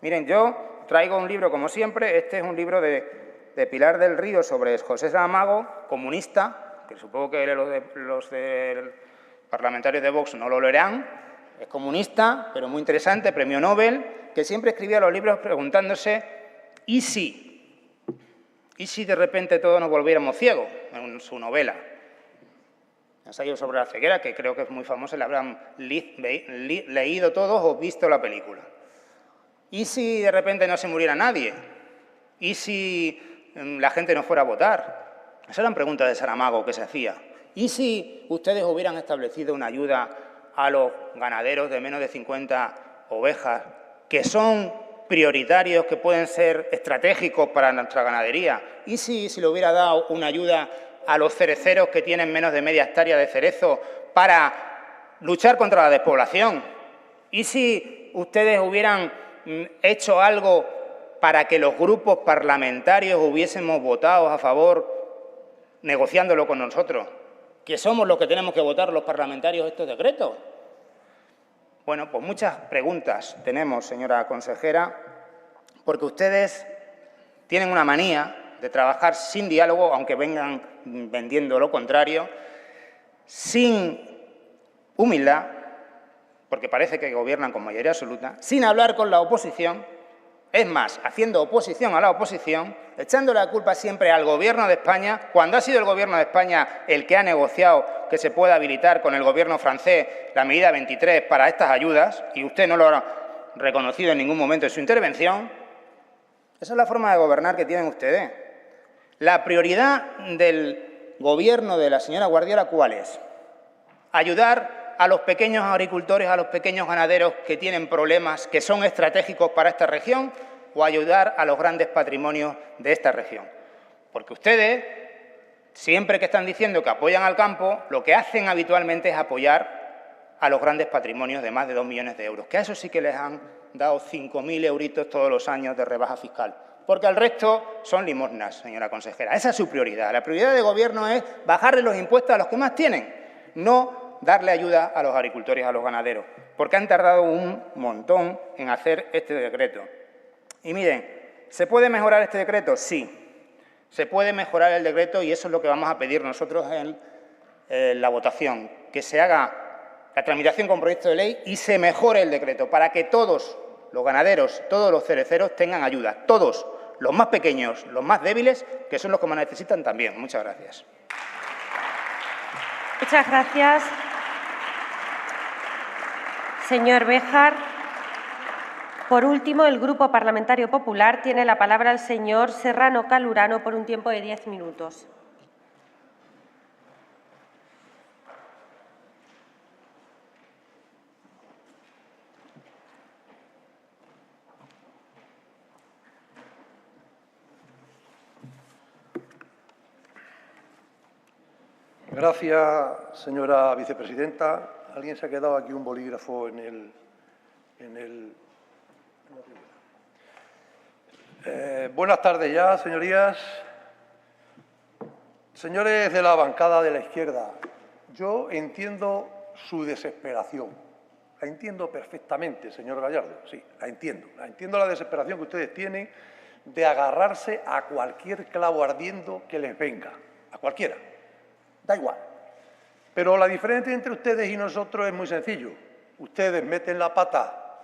Miren, yo traigo un libro, como siempre, este es un libro de Pilar del Río sobre José Saramago, comunista, que supongo que los parlamentarios de Vox no lo leerán. Es comunista, pero muy interesante, premio Nobel, que siempre escribía los libros preguntándose ¿y si? ¿Y si de repente todos nos volviéramos ciegos? En su novela. Ensayo sobre la ceguera, que creo que es muy famosa, la habrán leído todos o visto la película. ¿Y si de repente no se muriera nadie? ¿Y si la gente no fuera a votar? Esas eran preguntas de Saramago que se hacía. ¿Y si ustedes hubieran establecido una ayuda a los ganaderos de menos de 50 ovejas, que son prioritarios, que pueden ser estratégicos para nuestra ganadería? ¿Y si se le hubiera dado una ayuda a los cereceros que tienen menos de media hectárea de cerezo para luchar contra la despoblación? ¿Y si ustedes hubieran hecho algo para que los grupos parlamentarios hubiésemos votado a favor, negociándolo con nosotros, que somos los que tenemos que votar los parlamentarios estos decretos? Bueno, pues muchas preguntas tenemos, señora consejera, porque ustedes tienen una manía de trabajar sin diálogo, aunque vengan vendiendo lo contrario, sin humildad, porque parece que gobiernan con mayoría absoluta, sin hablar con la oposición, es más, haciendo oposición a la oposición, echando la culpa siempre al Gobierno de España, cuando ha sido el Gobierno de España el que ha negociado que se pueda habilitar con el Gobierno francés la medida 23 para estas ayudas, y usted no lo ha reconocido en ningún momento en su intervención. Esa es la forma de gobernar que tienen ustedes. La prioridad del Gobierno de la señora Guardiola, ¿cuál es? Ayudar a los pequeños agricultores, a los pequeños ganaderos que tienen problemas que son estratégicos para esta región, o ayudar a los grandes patrimonios de esta región. Porque ustedes, siempre que están diciendo que apoyan al campo, lo que hacen habitualmente es apoyar a los grandes patrimonios de más de 2 millones de euros, que a eso sí que les han dado 5.000 euritos todos los años de rebaja fiscal, porque al resto son limosnas, señora consejera. Esa es su prioridad. La prioridad del Gobierno es bajarle los impuestos a los que más tienen, no darle ayuda a los agricultores y a los ganaderos. porque han tardado un montón en hacer este decreto. Y miren, ¿se puede mejorar este decreto? Sí, se puede mejorar el decreto y eso es lo que vamos a pedir nosotros en la votación, que se haga la tramitación con proyecto de ley y se mejore el decreto para que todos los ganaderos, todos los cereceros tengan ayuda, todos, los más pequeños, los más débiles, que son los que más necesitan también. Muchas gracias. Muchas gracias. Señor Béjar. Por último, el Grupo Parlamentario Popular tiene la palabra el señor Serrano Calurano por un tiempo de 10 minutos. Gracias, señora vicepresidenta. ¿Alguien se ha quedado aquí un bolígrafo en el... buenas tardes ya, señorías. Señores de la bancada de la izquierda, yo entiendo su desesperación. La entiendo perfectamente, señor Gallardo. Sí, la entiendo. La entiendo la desesperación que ustedes tienen de agarrarse a cualquier clavo ardiendo que les venga. A cualquiera. Da igual. Pero la diferencia entre ustedes y nosotros es muy sencillo. Ustedes meten la pata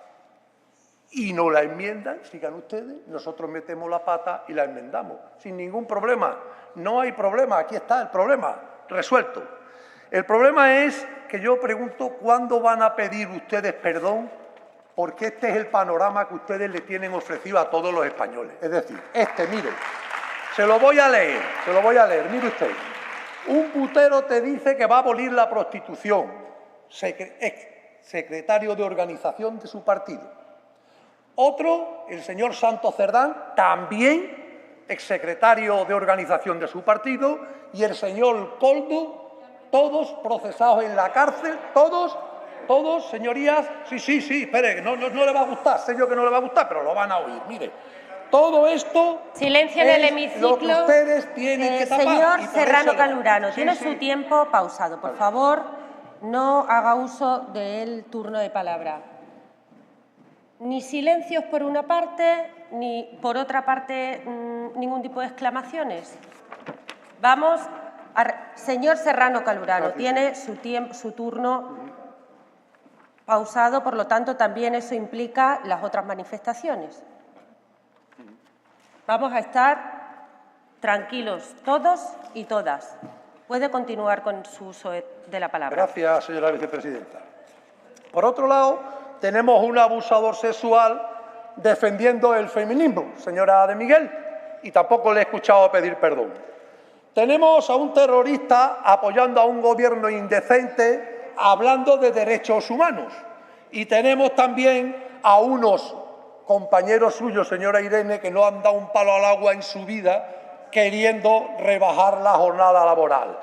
y no la enmiendan, sigan ustedes, nosotros metemos la pata y la enmendamos, sin ningún problema. No hay problema, aquí está el problema, resuelto. El problema es que yo pregunto cuándo van a pedir ustedes perdón, porque este es el panorama que ustedes le tienen ofrecido a todos los españoles. Es decir, mire, se lo voy a leer, mire usted. Un putero te dice que va a abolir la prostitución, secretario de organización de su partido. Otro, el señor Santos Cerdán, también exsecretario de organización de su partido, y el señor Coldo, todos procesados en la cárcel, todos, señorías, sí, espere, no le va a gustar, sé yo que no le va a gustar, pero lo van a oír, mire. Todo esto silencio en el hemiciclo. Lo que ustedes tienen que tapar. Señor Serrano Calurano, tiene su tiempo pausado. Por favor, no haga uso del turno de palabra. Ni silencios por una parte, ni por otra parte ningún tipo de exclamaciones. Vamos señor Serrano Calurano, tiene su turno pausado, por lo tanto, también eso implica las otras manifestaciones. Vamos a estar tranquilos, todos y todas. Puede continuar con su uso de la palabra. Gracias, señora vicepresidenta. Por otro lado, tenemos un abusador sexual defendiendo el feminismo, señora de Miguel, y tampoco le he escuchado pedir perdón. Tenemos a un terrorista apoyando a un gobierno indecente hablando de derechos humanos. Y tenemos también a unos compañeros suyos, señora Irene, que no han dado un palo al agua en su vida queriendo rebajar la jornada laboral.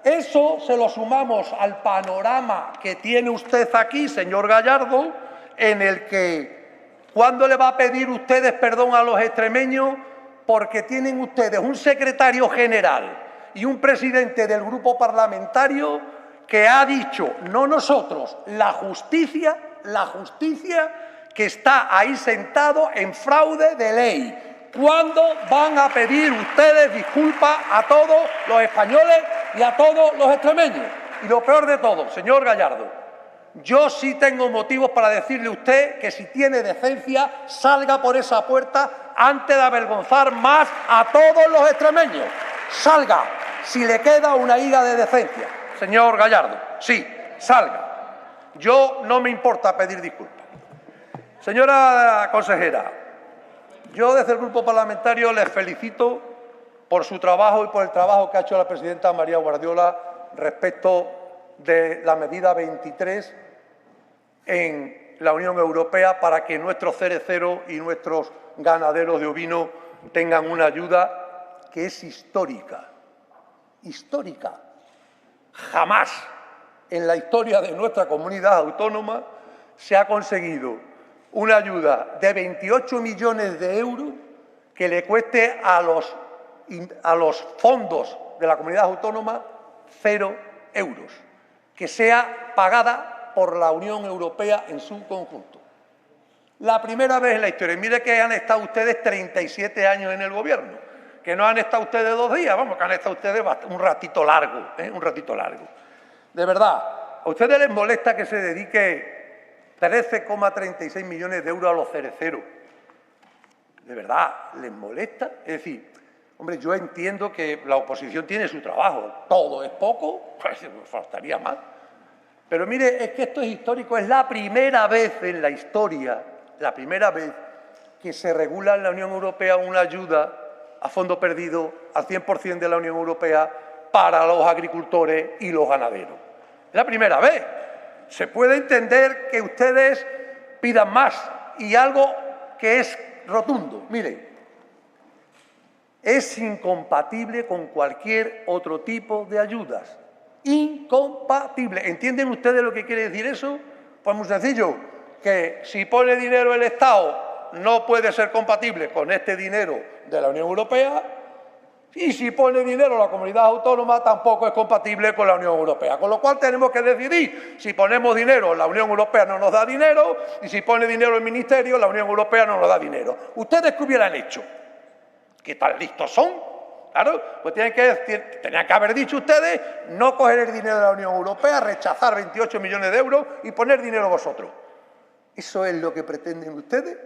Eso se lo sumamos al panorama que tiene usted aquí, señor Gallardo, en el que ¿cuándo le va a pedir ustedes perdón a los extremeños? Porque tienen ustedes un secretario general y un presidente del grupo parlamentario que ha dicho, no nosotros, la justicia que está ahí sentado en fraude de ley. ¿Cuándo van a pedir ustedes disculpas a todos los españoles y a todos los extremeños? Y lo peor de todo, señor Gallardo, yo sí tengo motivos para decirle a usted que si tiene decencia, salga por esa puerta antes de avergonzar más a todos los extremeños. Salga, si le queda una higa de decencia. Señor Gallardo, sí, salga. Yo no me importa pedir disculpas. Señora consejera, yo desde el Grupo Parlamentario les felicito por su trabajo y por el trabajo que ha hecho la presidenta María Guardiola respecto de la medida 23 en la Unión Europea para que nuestros cereceros y nuestros ganaderos de ovino tengan una ayuda que es histórica. Histórica. Jamás en la historia de nuestra comunidad autónoma se ha conseguido una ayuda de 28 millones de euros que le cueste a los fondos de la comunidad autónoma 0 euros, que sea pagada por la Unión Europea en su conjunto. La primera vez en la historia. Y mire que han estado ustedes 37 años en el gobierno, que no han estado ustedes 2 días, vamos, que han estado ustedes un ratito largo, un ratito largo. De verdad, ¿a ustedes les molesta que se dedique 13,36 millones de euros a los cereceros? ¿De verdad les molesta? Es decir, hombre, yo entiendo que la oposición tiene su trabajo, todo es poco, pues faltaría más. Pero mire, es que esto es histórico, es la primera vez en la historia, la primera vez que se regula en la Unión Europea una ayuda a fondo perdido al 100% de la Unión Europea para los agricultores y los ganaderos. Es la primera vez. Se puede entender que ustedes pidan más y algo que es rotundo. Mire, es incompatible con cualquier otro tipo de ayudas. Incompatible. ¿Entienden ustedes lo que quiere decir eso? Pues muy sencillo, que si pone dinero el Estado no puede ser compatible con este dinero de la Unión Europea, y si pone dinero la comunidad autónoma tampoco es compatible con la Unión Europea. Con lo cual tenemos que decidir, si ponemos dinero la Unión Europea no nos da dinero, y si pone dinero el Ministerio la Unión Europea no nos da dinero. ¿Ustedes qué hubieran hecho? ¿Qué tan listos son? Claro, pues tenían que haber dicho ustedes no coger el dinero de la Unión Europea, rechazar 28 millones de euros y poner dinero vosotros. ¿Eso es lo que pretenden ustedes?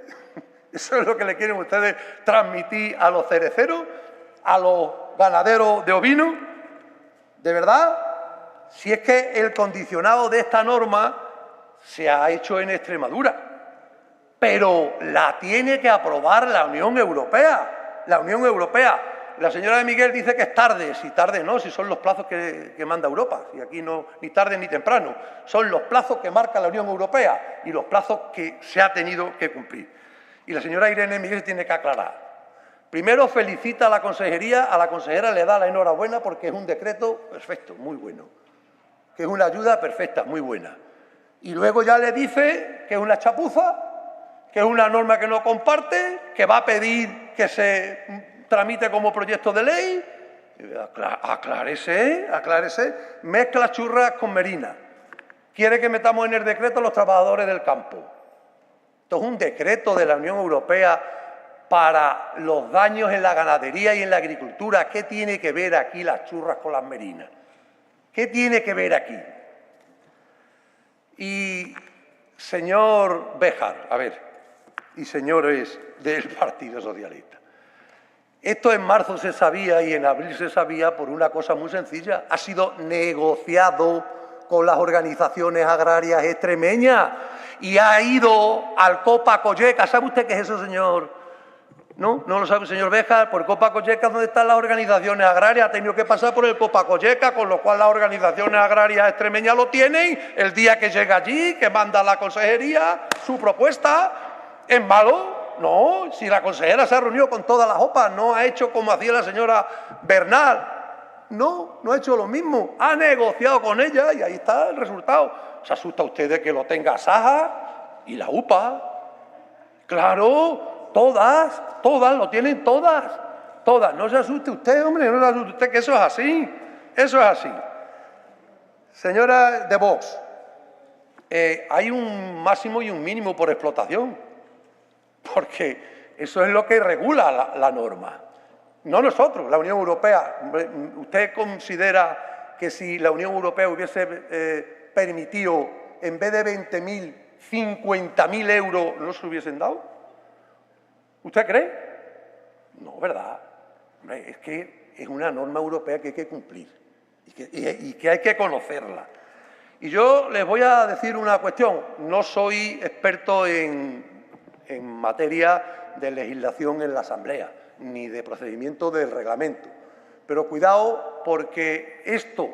¿Eso es lo que le quieren ustedes transmitir a los cereceros, a los ganaderos de ovinos? ¿De verdad? Si es que el condicionado de esta norma se ha hecho en Extremadura, pero la tiene que aprobar la Unión Europea. La Unión Europea. La señora de Miguel dice que es tarde. Si tarde no, si son los plazos que manda Europa. Y aquí no, ni tarde ni temprano. Son los plazos que marca la Unión Europea y los plazos que se ha tenido que cumplir. Y la señora Irene Miguel tiene que aclarar. Primero felicita a la consejería, a la consejera le da la enhorabuena porque es un decreto perfecto, muy bueno. Que es una ayuda perfecta, muy buena. Y luego ya le dice que es una chapuza, que es una norma que no comparte, que va a pedir que se tramite como proyecto de ley. Aclárese, aclárese. Mezcla churras con merinas. Quiere que metamos en el decreto a los trabajadores del campo. Esto es un decreto de la Unión Europea para los daños en la ganadería y en la agricultura. ¿Qué tiene que ver aquí las churras con las merinas? ¿Qué tiene que ver aquí? Y, señor Béjar, a ver, y señores del Partido Socialista, esto en marzo se sabía y en abril se sabía por una cosa muy sencilla. Ha sido negociado con las organizaciones agrarias extremeñas y ha ido al Copa Colleca. ¿Sabe usted qué es eso, señor? ¿No? ¿No lo sabe, señor Béjar? Por Copa Colleca, ¿dónde están las organizaciones agrarias? Ha tenido que pasar por el Copa Colleca, con lo cual las organizaciones agrarias extremeñas lo tienen. El día que llega allí, que manda la consejería su propuesta, ¿es malo? No, si la consejera se ha reunido con todas las OPA, no ha hecho como hacía la señora Bernal. No, no ha hecho lo mismo. Ha negociado con ella y ahí está el resultado. ¿Se asusta usted de que lo tenga Saja y la UPA? Claro, todas, lo tienen todas. No se asuste usted, hombre, no se asuste usted, que eso es así. Eso es así. Señora de Vox, hay un máximo y un mínimo por explotación. Porque eso es lo que regula la norma. No nosotros, la Unión Europea. ¿Usted considera que si la Unión Europea hubiese permitido, en vez de 20.000, 50.000 euros, no se hubiesen dado? ¿Usted cree? No, ¿verdad? Es que es una norma europea que hay que cumplir y que hay que conocerla. Y yo les voy a decir una cuestión. No soy experto en materia de legislación en la Asamblea, ni de procedimiento del reglamento. Pero cuidado, porque esto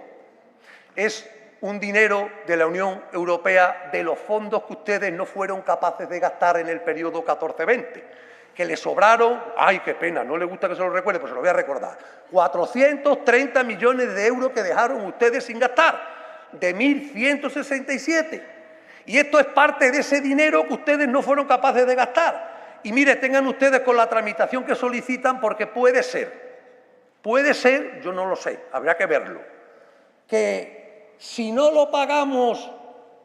es un dinero de la Unión Europea de los fondos que ustedes no fueron capaces de gastar en el periodo 14-20, que le sobraron, ¡ay, qué pena! No le gusta que se lo recuerde, pues se lo voy a recordar. 430 millones de euros que dejaron ustedes sin gastar, de 1.167. Y esto es parte de ese dinero que ustedes no fueron capaces de gastar. Y mire, tengan ustedes con la tramitación que solicitan, porque puede ser, yo no lo sé, habrá que verlo, que si no lo pagamos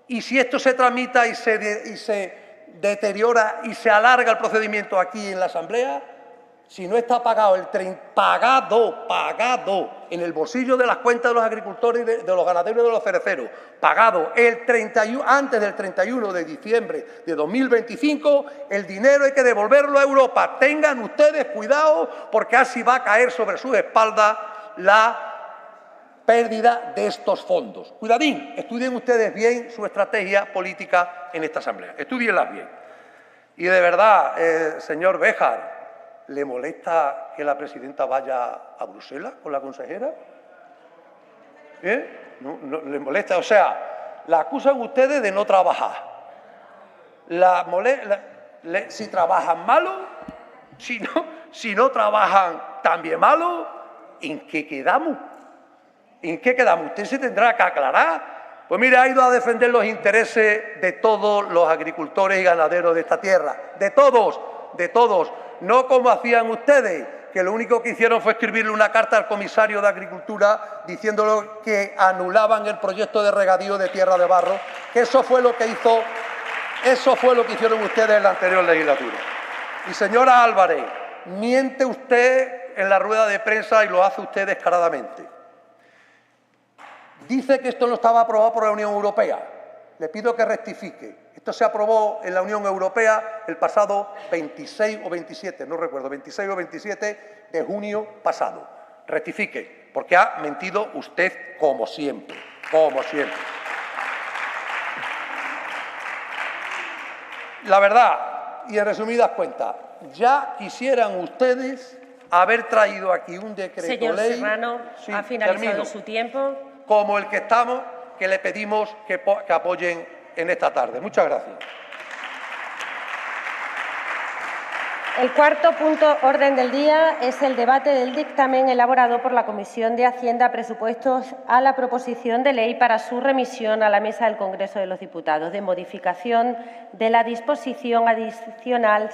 Y si esto se tramita y se deteriora y se alarga el procedimiento aquí en la Asamblea, si no está pagado pagado en el bolsillo de las cuentas de los agricultores, de los ganaderos y de los cereceros, pagado antes del 31 de diciembre de 2025, el dinero hay que devolverlo a Europa. Tengan ustedes cuidado, porque así va a caer sobre sus espaldas la pérdida de estos fondos. Cuidadín, estudien ustedes bien su estrategia política en esta Asamblea. Estúdienla bien. Y de verdad, señor Béjar, ¿le molesta que la presidenta vaya a Bruselas con la consejera? ¿No le molesta? O sea, la acusan ustedes de no trabajar. Si trabajan malo, si no trabajan también malo, ¿en qué quedamos? ¿En qué quedamos? Usted se tendrá que aclarar. Pues mire, ha ido a defender los intereses de todos los agricultores y ganaderos de esta tierra. De todos. No como hacían ustedes, que lo único que hicieron fue escribirle una carta al comisario de Agricultura diciéndole que anulaban el proyecto de regadío de Tierra de Barro, que eso fue lo que hicieron ustedes en la anterior legislatura. Y señora Álvarez, miente usted en la rueda de prensa y lo hace usted descaradamente. Dice que esto no estaba aprobado por la Unión Europea. Le pido que rectifique. Esto se aprobó en la Unión Europea el pasado 26 o 27, no recuerdo, 26 o 27 de junio pasado. Rectifique, porque ha mentido usted como siempre, La verdad, y en resumidas cuentas, ya quisieran ustedes haber traído aquí un decreto ley... Señor Serrano, ha finalizado su tiempo. Como el que estamos, que le pedimos que apoyen en esta tarde. Muchas gracias. El cuarto punto orden del día es el debate del dictamen elaborado por la Comisión de Hacienda, Presupuestos a la proposición de ley para su remisión a la Mesa del Congreso de los Diputados de modificación de la disposición adicional